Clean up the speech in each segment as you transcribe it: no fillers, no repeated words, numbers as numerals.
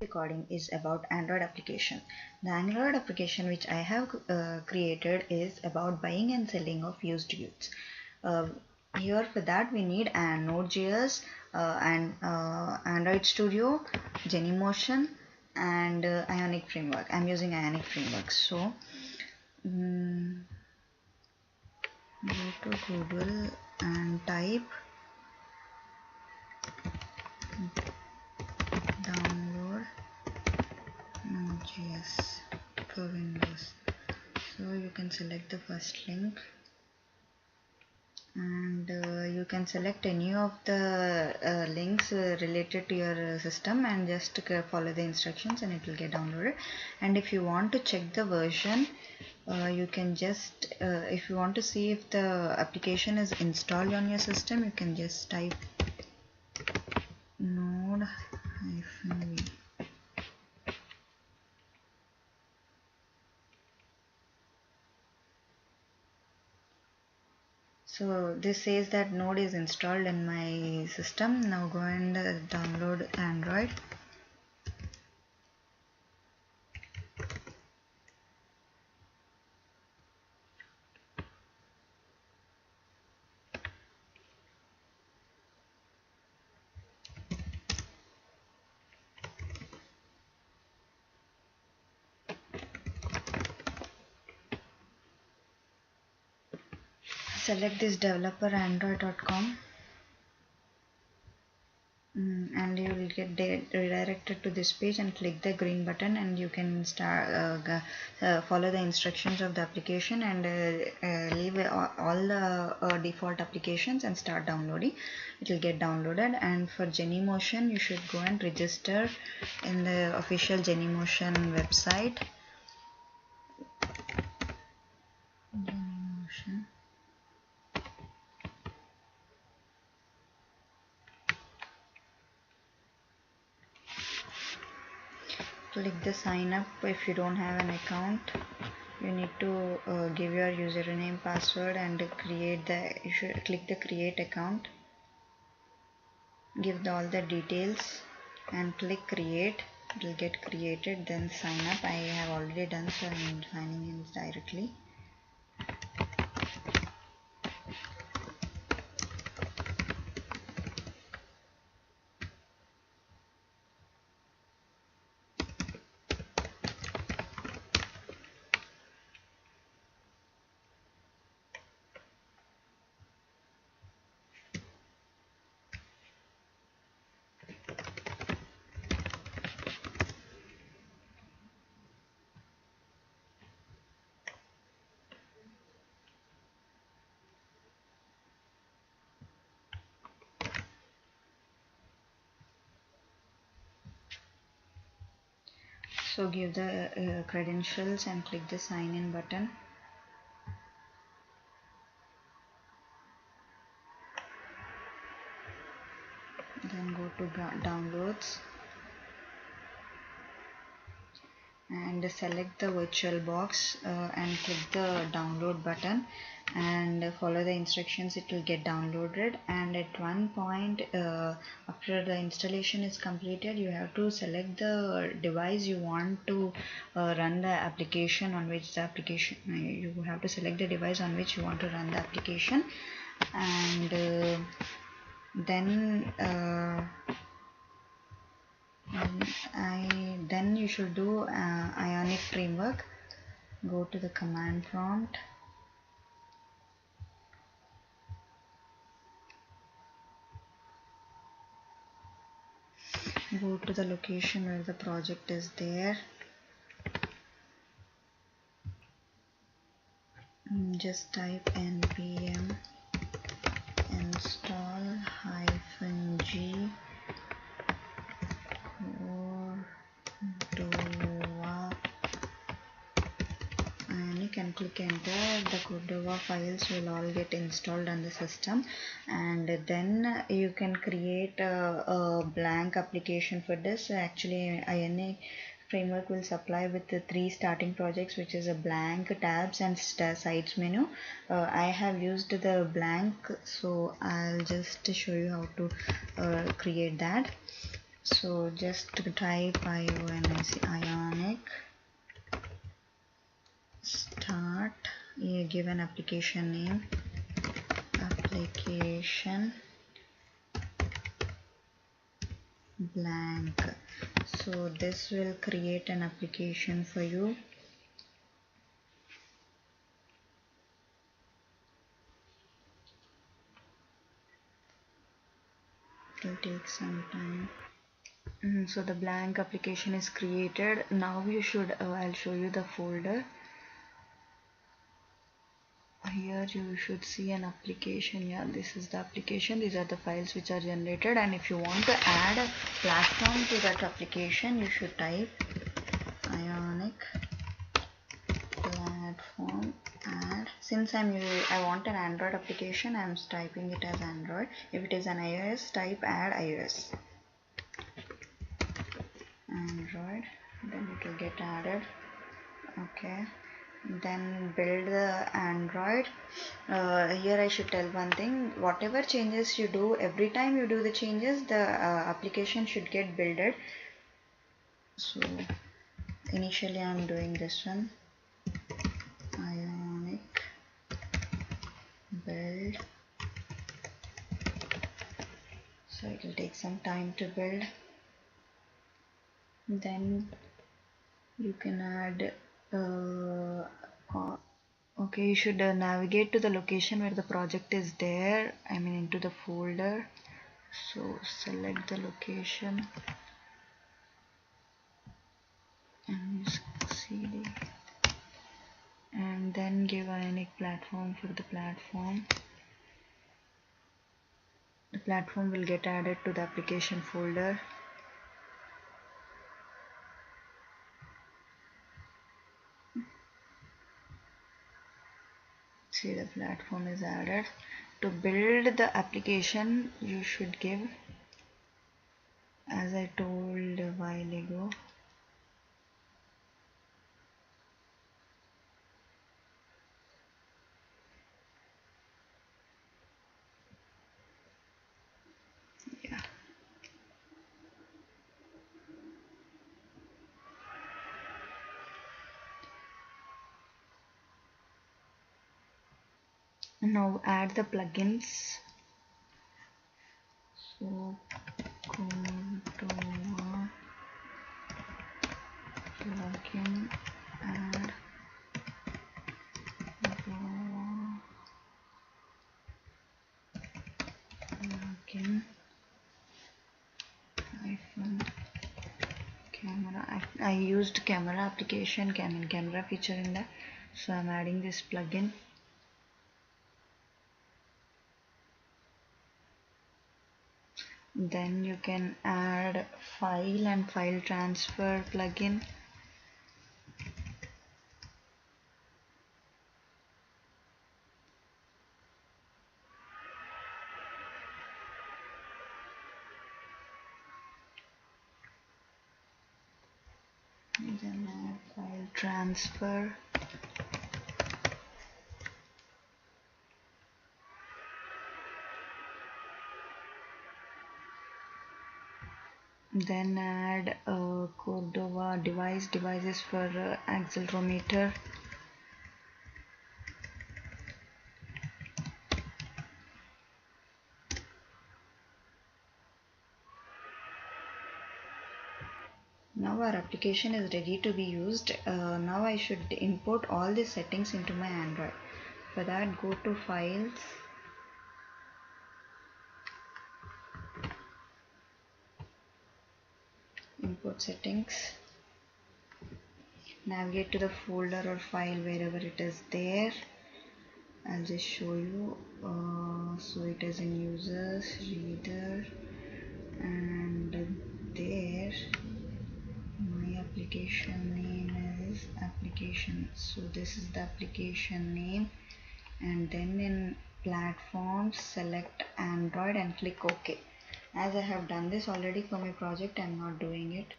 Recording is about Android application. The Android application which I have created is about buying and selling of used goods. Uh, Here for that we need Node.js and Android Studio, Genymotion and Ionic framework. I'm using Ionic framework. So go to Google and type download Node.js for Windows. So you can select the first link and you can select any of the links related to your system and just follow the instructions and it will get downloaded. And if you want to check the version, you can just if you want to see if the application is installed on your system, you can just type node-v. So this says that Node is installed in my system. Now go and download Android. Select this developer android.com and you will get redirected to this page, and click the green button and you can start follow the instructions of the application and leave all the default applications and start downloading. It will get downloaded. And for Genymotion, you should go and register in the official Genymotion website. Genymotion. Click the sign up. If you don't have an account, you need to give your username, password, and you should click the create account. Give all the details and click create. It will get created. Then sign up. I have already done, so I'm signing in directly. So give the credentials and click the sign in button. Then go to downloads and select the virtual box and click the download button and follow the instructions. It will get downloaded, and at one point after the installation is completed, you have to select the device you want to run the application on, which the application you have to select the device on which you want to run the application. And then you should do Ionic framework. Go to the command prompt, go to the location where the project is there, just type npm install -g Cordova Ionic and click enter. The Cordova files will all get installed on the system, and then you can create a blank application for this. Actually, Ionic framework will supply with the 3 starting projects, which is a blank, tabs, and sides menu. I have used the blank, so I'll just show you how to create that. So just type ionic start, you give an application name, application blank. So this will create an application for you. It will take some time. So the blank application is created. Now you should I'll show you the folder. Here you should see an application. Yeah, this is the application. These are the files which are generated, and if you want to add a platform to that application, you should type ionic platform add. Since I want an Android application, I'm typing it as Android. If it is an iOS, type add iOS. Android, then it will get added. Okay, then build the Android. Here I should tell one thing: whatever changes you do, every time you do the changes, the application should get builded. So initially I'm doing this one, ionic build. So it will take some time to build. Then you can add okay, you should navigate to the location where the project is there, I mean into the folder. So select the location and cd, and then give ionic platform for the platform. The platform will get added to the application folder. See, the platform is added. To build the application, you should give, as I told a while ago, yeah. Now add the plugins. So go to plugin, add plugin hyphen camera. I used camera application, camera feature in that, so I'm adding this plugin. Then you can add file and file transfer plugin. Then add file transfer. Then add Cordova devices for accelerometer. Now our application is ready to be used. Now I should import all the settings into my Android. For that, go to files, import settings, navigate to the folder or file wherever it is there. I'll just show you. So it is in users, reader, and there my application name is application. So this is the application name, and then in platforms select Android and click OK. As I have done this already for my project, I'm not doing it.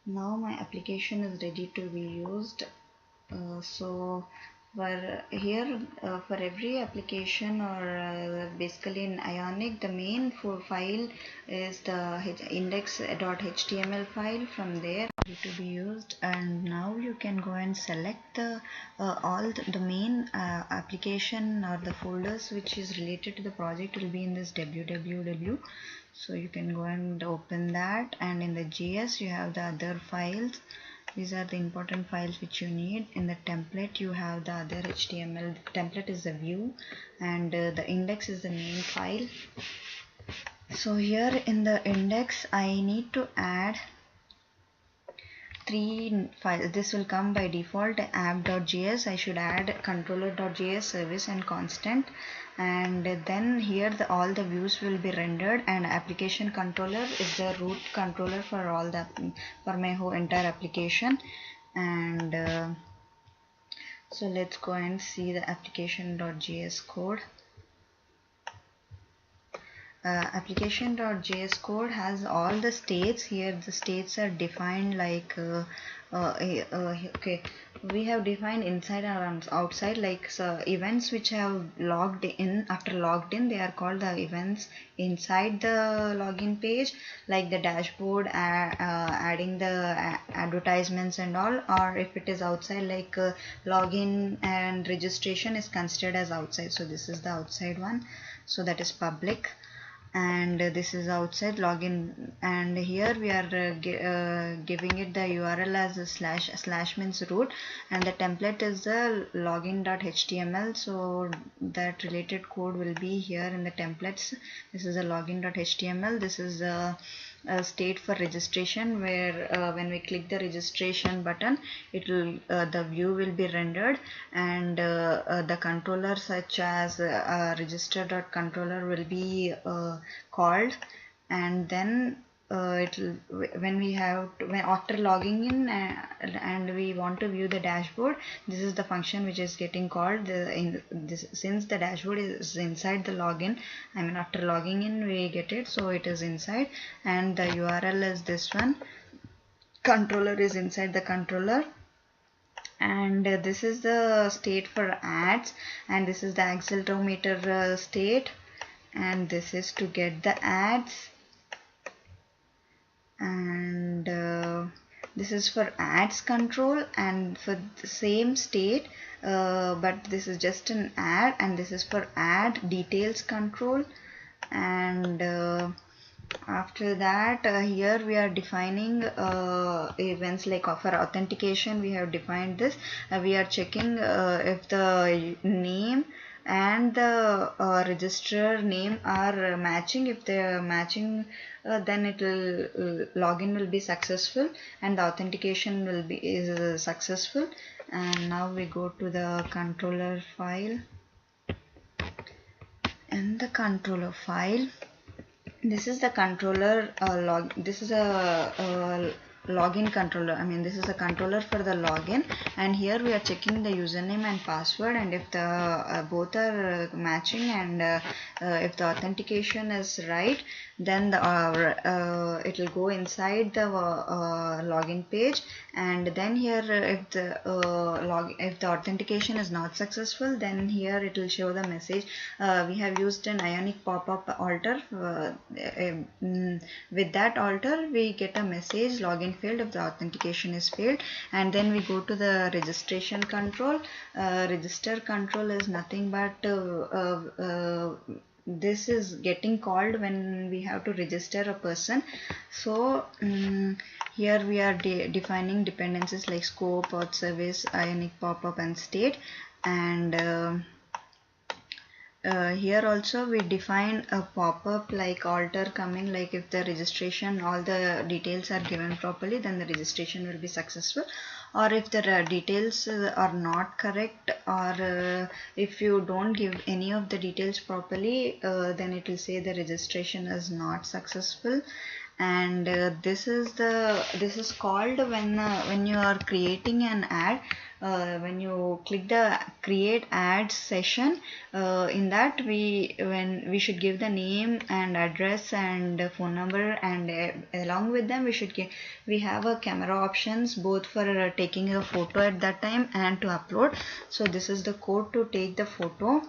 Now my application is ready to be used. So For here, for every application or basically in ionic, the main file is the index.html file. From there to be used, and now you can go and select the all the main application or the folders which is related to the project will be in this www. So you can go and open that, and in the JS you have the other files. These are the important files which you need. In the template you have the other HTML. The template is the view, and the index is the main file. So here in the index I need to add 3 files. This will come by default: app.js. I should add controller.js, service and constant, and then here all the views will be rendered, and application controller is the root controller for all the for my whole entire application. And so let's go and see the application.js code. Application.js code has all the states. Here the states are defined like okay, we have defined inside and outside, like so events which have logged in. After logged in, they are called the events inside the login page, like the dashboard, adding the advertisements and all. Or if it is outside, like login and registration is considered as outside. So this is the outside one, so that is public, and this is outside login. And here we are giving it the URL as a slash means root, and the template is the login.html. so that related code will be here in the templates. This is a login.html. This is a state for registration, where when we click the registration button, it will the view will be rendered, and the controller such as register.controller will be called, and then when we have when after logging in and we want to view the dashboard, this is the function which is getting called. Since the dashboard is inside the login, I mean after logging in we get it, so it is inside, and the URL is this one. Controller is inside the controller, and this is the state for ads, and this is the accelerometer state, and this is to get the ads, and this is for ads control, and for the same state, but this is just an ad, and this is for ad details control. And after that, here we are defining events, like for authentication we have defined this. We are checking if the name and the register name are matching. If they are matching, then it will login will be successful and the authentication will be successful. And now we go to the controller file. In the controller file, this is the controller this is a login controller. I mean, this is a controller for the login, and here we are checking the username and password, and if the both are matching, and if the authentication is right, then the it will go inside the login page. And then here if the authentication is not successful, then here it will show the message. We have used an ionic pop-up alter. With that alter we get a message login failed if the authentication is failed. And then we go to the registration control. Register control is nothing but this is getting called when we have to register a person. So here we are defining dependencies like scope, auth service, ionic pop-up and state. And here also we define a pop-up like alter coming, like if the registration all the details are given properly, then the registration will be successful. Or if the details are not correct, or if you don't give any of the details properly, then it will say the registration is not successful. And this is called when you are creating an ad. When you click the create ad session, in that when we should give the name and address and phone number, and along with them we have a camera options both for taking a photo at that time and to upload. So this is the code to take the photo,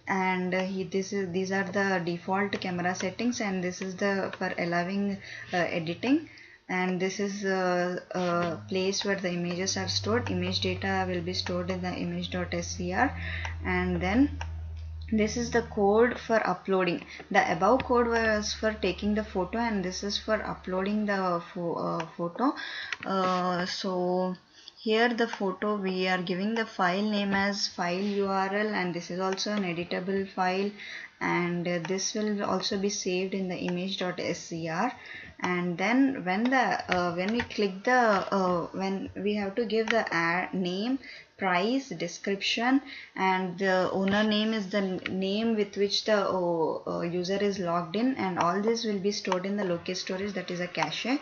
and these are the default camera settings, and this is the for allowing editing, and this is a place where the images are stored. Image data will be stored in the image.scr, and then this is the code for uploading. The above code was for taking the photo, and this is for uploading the photo. So here the photo, we are giving the file name as file URL, and this is also an editable file, and this will also be saved in the image.scr. And then when we click the when we have to give the ad name, price, description, and the owner name is the name with which the user is logged in, and all this will be stored in the locate storage, that is a cache.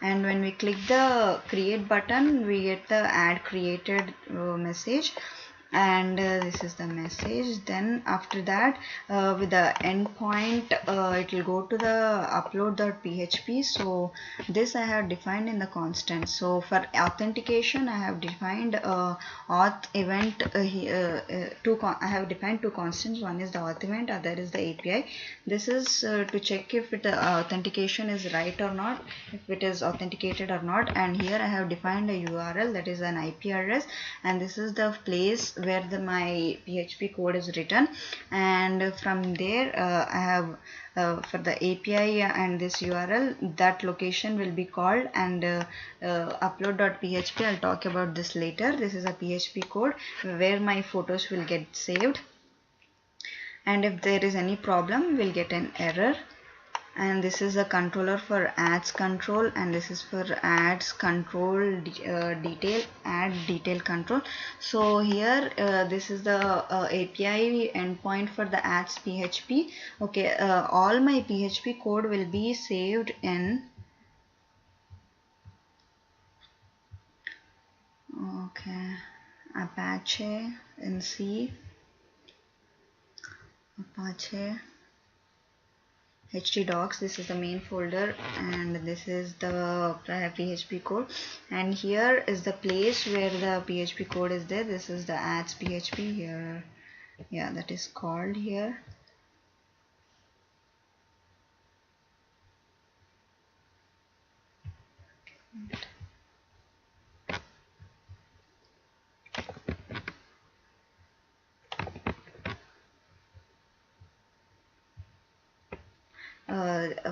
And when we click the create button, we get the ad created message, and this is the message. Then after that, with the endpoint, it will go to the upload.php. so this I have defined in the constant. So for authentication, I have defined auth event I have defined two constants. One is the auth event, other is the API. This is to check if authentication is right or not, if it is authenticated or not. And here I have defined a URL, that is an IP address, and this is the place where my PHP code is written. And from there I have for the API and this URL, that location will be called, and upload.php, I'll talk about this later. This is a PHP code where my photos will get saved, and if there is any problem, we'll get an error. And this is a controller for ads control, and this is for ads control detail, add detail control. So here this is the API endpoint for the ads PHP. Okay, all my PHP code will be saved in Apache, in C, Apache htdocs. This is the main folder, and this is the PHP code, and here is the place where the PHP code is there. This is the ads PHP here, yeah, that is called here.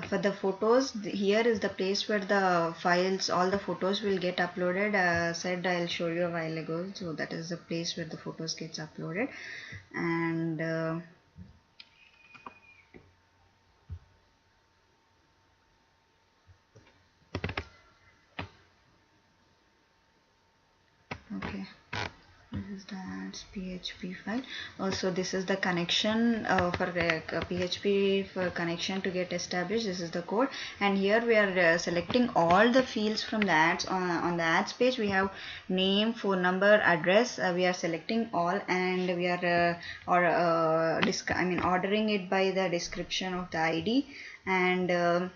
For the photos, here is the place where the files, all the photos will get uploaded. Said I'll show you a while ago. So that is the place where the photos gets uploaded. And okay, this is the ads PHP file. Also, this is the connection for the PHP for connection to get established. This is the code, and here we are selecting all the fields from the ads. On the ads page, we have name, phone number, address. We are selecting all, and we are ordering it by the description of the ID, and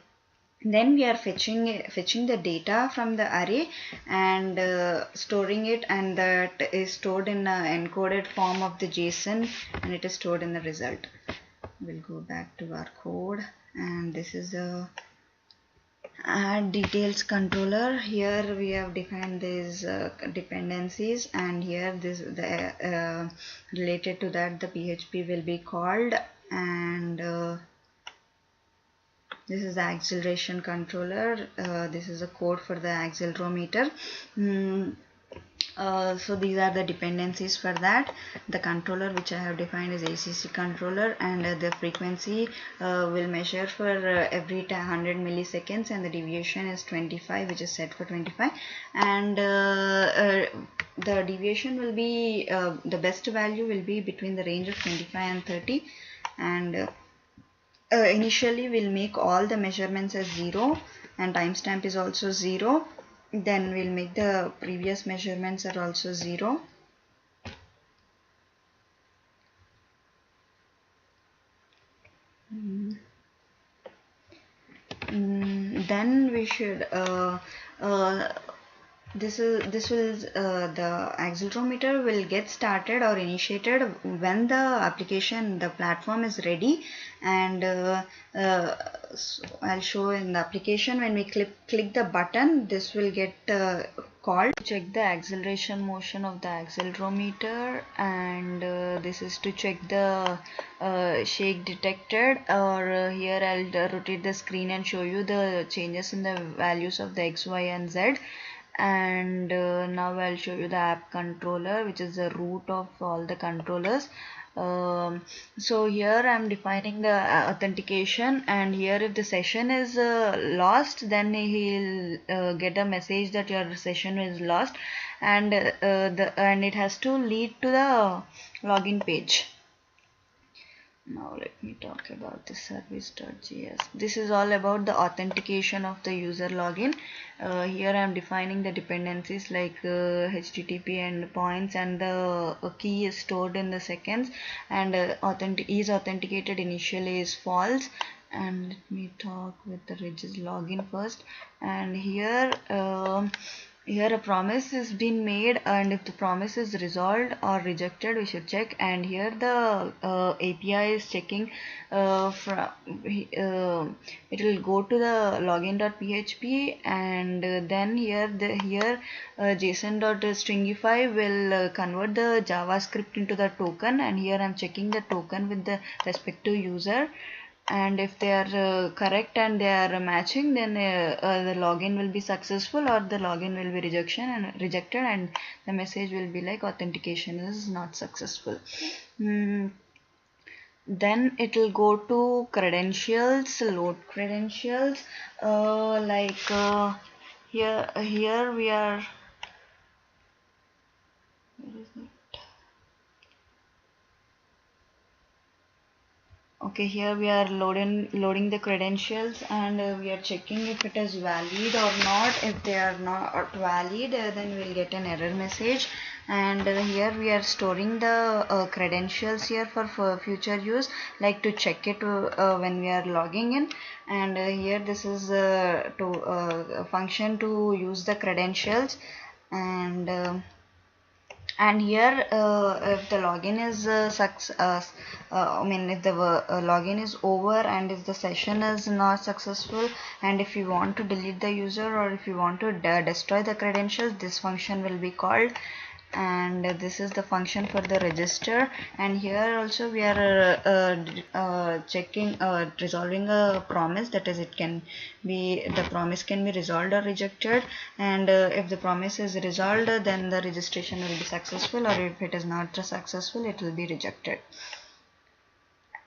then we are fetching the data from the array and storing it, and that is stored in an encoded form of the JSON, and it is stored in the result. We'll go back to our code, and this is a add details controller. Here we have defined these dependencies, and here related to that the PHP will be called, and this is the acceleration controller. This is a code for the accelerometer. So these are the dependencies for that. The controller which I have defined is ACC controller, and the frequency will measure for every 100 milliseconds, and the deviation is 25, which is set for 25, and the deviation will be the best value will be between the range of 25 and 30, and initially we'll make all the measurements as 0, and timestamp is also 0. Then we'll make the previous measurements are also 0. Then we should this will the accelerometer will get started or initiated when the the platform is ready, and so I'll show in the application when we click the button, this will get called. Check the acceleration motion of the accelerometer, and this is to check the shake detected, or here I'll rotate the screen and show you the changes in the values of the X, Y and Z. And now I'll show you the app controller, which is the root of all the controllers. So here I'm defining the authentication, and here if the session is lost, then he'll get a message that your session is lost, and it has to lead to the login page. Now let me talk about the service.js. This is all about the authentication of the user login. Here I am defining the dependencies like HTTP endpoints, and the key is stored in the seconds, and is authenticated initially is false. And let me talk with the register login first. And here here a promise is being made, and if the promise is resolved or rejected, we should check. And here the API is checking it will go to the login.php, and then here JSON.stringify will convert the JavaScript into the token, and here I'm checking the token with the respective user, and if they are correct and they are matching, then the login will be successful, or the login will be rejected, and the message will be like authentication is not successful. Then it will go to credentials, load credentials, here we are, where is it? Okay, here we are loading the credentials, and we are checking if it is valid or not. If they are not valid, then we'll get an error message. And here we are storing the credentials here for future use, like to check it when we are logging in. And here this is to a function to use the credentials. And here if the login is if the login is over, and if the session is not successful, and if you want to delete the user, or if you want to destroy the credentials, this function will be called. And this is the function for the register. And here also we are checking resolving a promise, that is the promise can be resolved or rejected. And if the promise is resolved, then the registration will be successful, or if it is not successful, it will be rejected.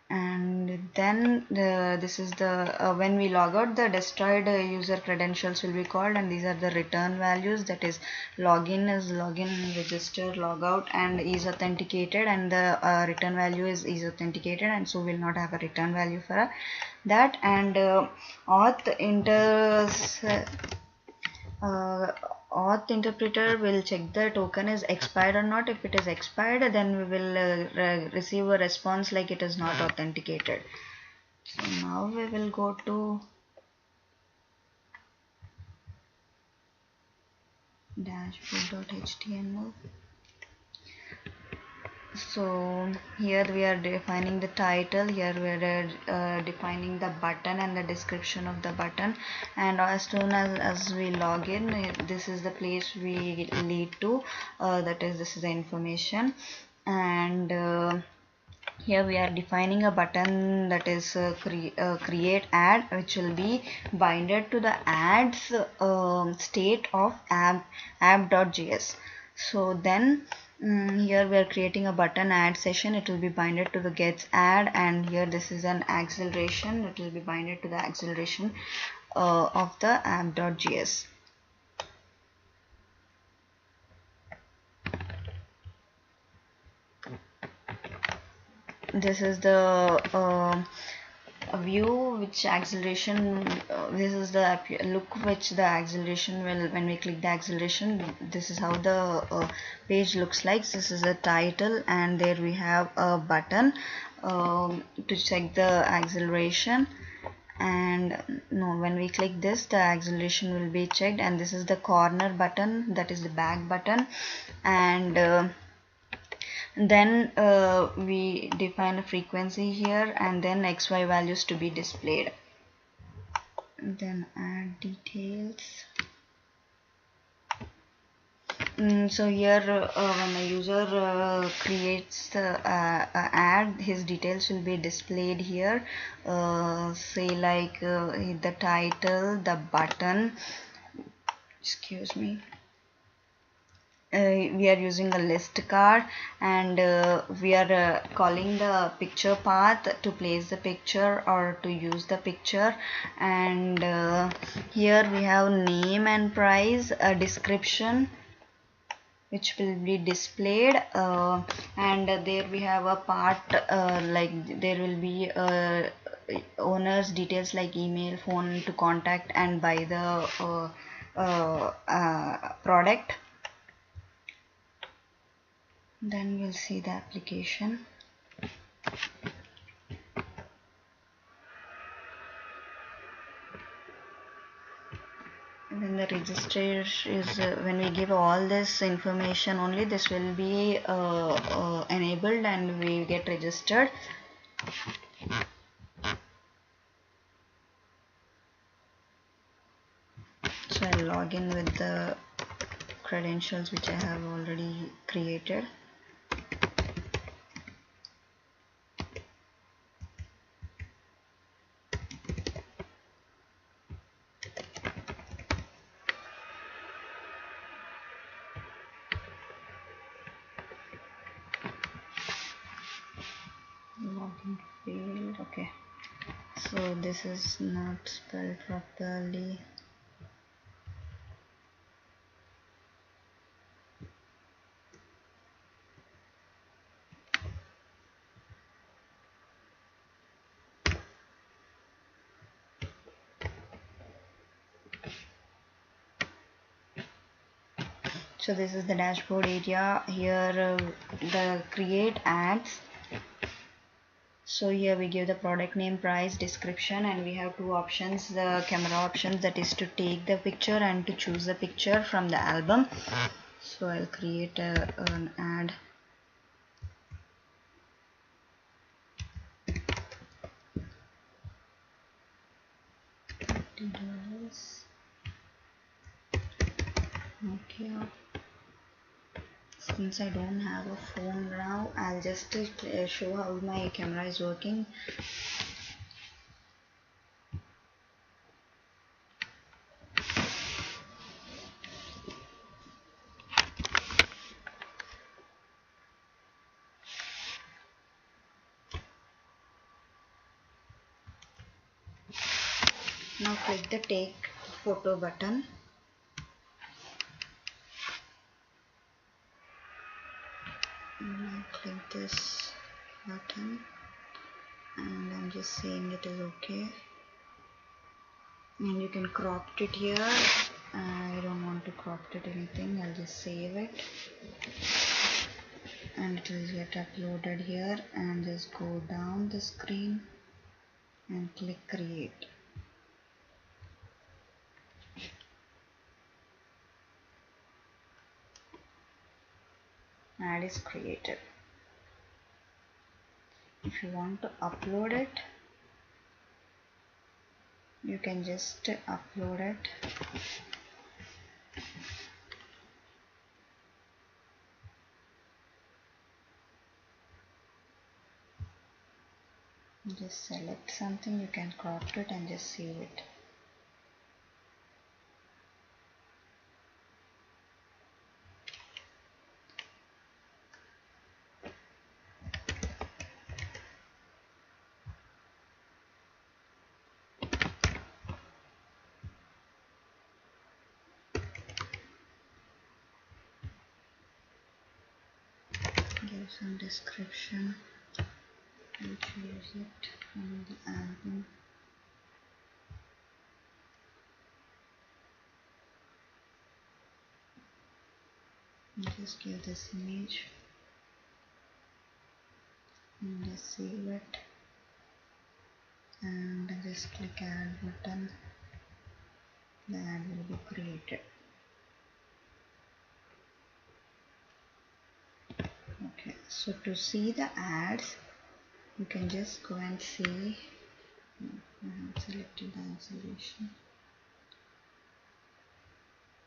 And then this is the when we log out, the destroyed user credentials will be called, and these are the return values, that is login is login, register, logout, and is authenticated, and the return value is authenticated, and so we'll not have a return value for that. And auth interpreter will check the token is expired or not. If it is expired, then we will receive a response like it is not authenticated. So now we will go to dashboard.html. So here we are defining the title, here we are defining the button and the description of the button. And as soon as we log in, this is the place we lead to, that is, this is the information. And here we are defining a button, that is create ad, which will be binded to the ads state of app.js. So then here we are creating a button add session, it will be binded to the gets add. And here this is an acceleration, it will be binded to the acceleration of the app.js. This is the view which acceleration, this is the look which the acceleration will, when we click the acceleration, this is how the page looks like. This is the title, and there we have a button to check the acceleration. And no, when we click this, the acceleration will be checked. And this is the corner button, that is the back button. And then we define a frequency here, and then XY values to be displayed. Then add details. So here when a user creates the ad, his details will be displayed here. Say like the title, the button, excuse me, we are using a list card, and we are calling the picture path to place the picture or to use the picture. And here we have name and price, a description which will be displayed, and there we have a part like there will be owner's details like email, phone to contact and buy the product. Then we'll see the application. When the register is when we give all this information, only this will be enabled and we get registered. So I'll log in with the credentials which I have already created. Login failed. Okay, so this is not spelled properly. So this is the dashboard area. Here the create ads. So here we give the product name, price, description, and we have two options, the camera options, that is to take the picture and to choose the picture from the album. So I'll create an ad. $50. Okay. Since I don't have a phone now, I'll just show how my camera is working. Now click the take photo button. Now click this button, and I'm just saying it is okay. And you can crop it here. I don't want to crop it anything. I'll just save it, and it will get uploaded here. And just go down the screen and click create. Ad is created. If you want to upload it, you can just upload it. Just select something, you can crop it and just save it. Give some description, which use it. from the album. Just give this image and just save it, and just click add button. The ad will be created. Okay, so to see the ads, you can just go and see. I have selected the acceleration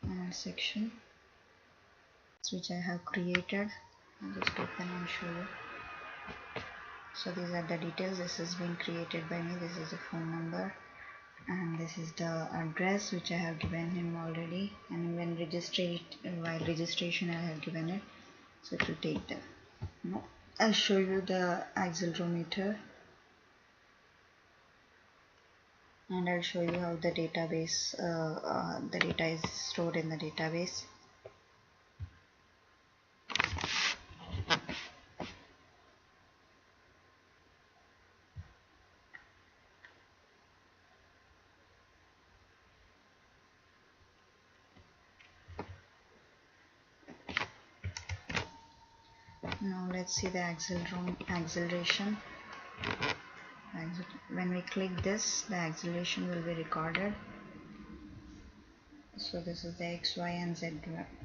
ad section which I have created. I'll just open and show you. So these are the details. This has been created by me. This is the phone number, and this is the address which I have given him already, and when while registration I have given it, so it will take them. No, I'll show you the accelerometer, and I'll show you how the database the data is stored in the database. Now let's see the acceleration. When we click this, the acceleration will be recorded. So this is the X, Y and Z,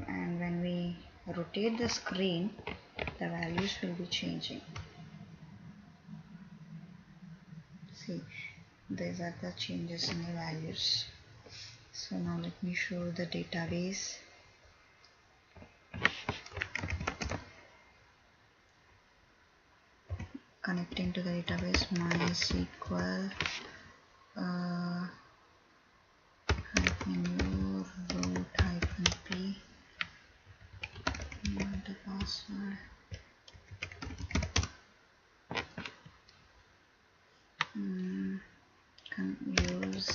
and when we rotate the screen, the values will be changing. See, these are the changes in the values. So now let me show the database. Connecting to the database, MySQL -u root -p, and the password. Can use,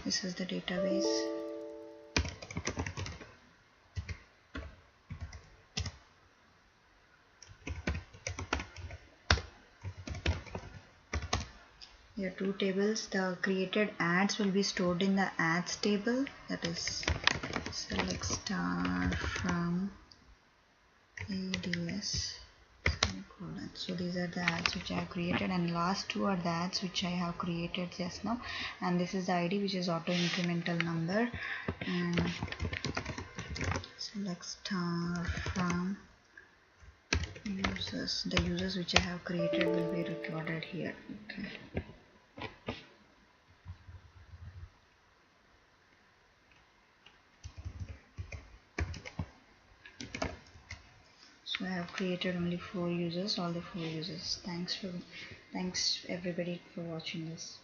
this is the database. There are two tables. The created ads will be stored in the ads table, that is select star from ads. So these are the ads which I have created, and last two are the ads which I have created just now, and this is the ID which is auto incremental number, and select star from users. The users which I have created will be recorded here. Okay. So I have created only 4 users, all the 4 users. Thanks everybody for watching this.